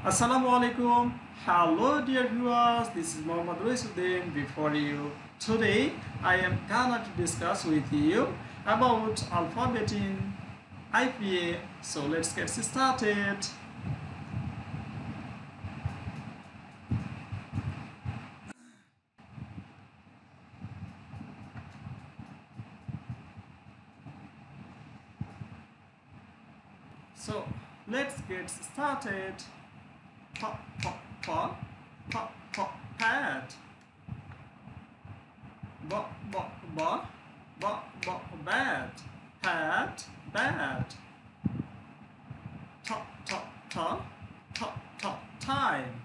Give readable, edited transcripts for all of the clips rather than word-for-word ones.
Assalamualaikum. Hello dear viewers, this is Muhammad Raisuddin before you. Today I am gonna to discuss with you about alphabet in IPA. So let's get started. So let's get started. Pat. Bat. Hat. Bat. Time.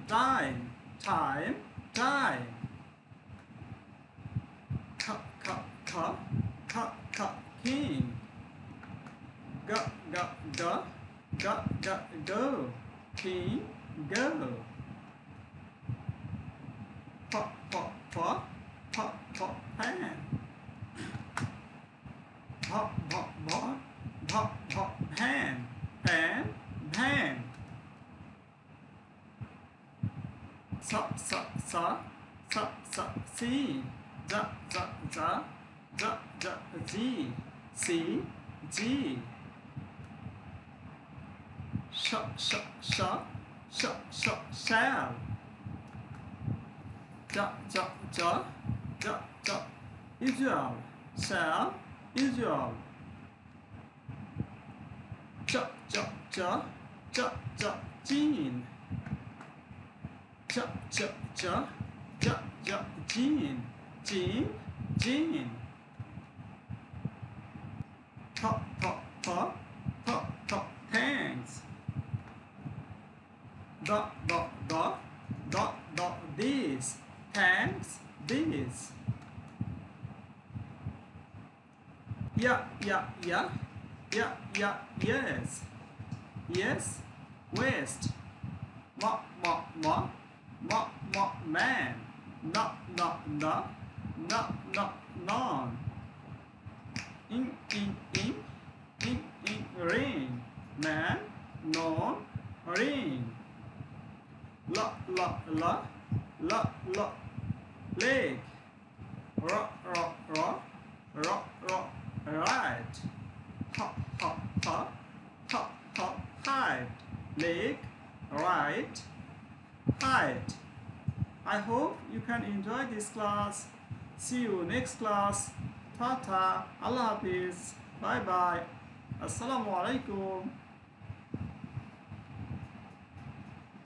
Dime. Time. Dime. King. Go. King. Go. Pan. Pan. Pan. See. See. G. Shell. Usual. Shell. Usual. Jean. Jean. Thanks. This. Thanks. This. Yes. Yes. West. Man. Non. In. Rain. Man. Non. Rain. Leg. Right. Height. Leg. Right. Height. I hope you can enjoy this class. See you next class. Tata. Allah Hafiz. Bye bye. Assalamualaikum.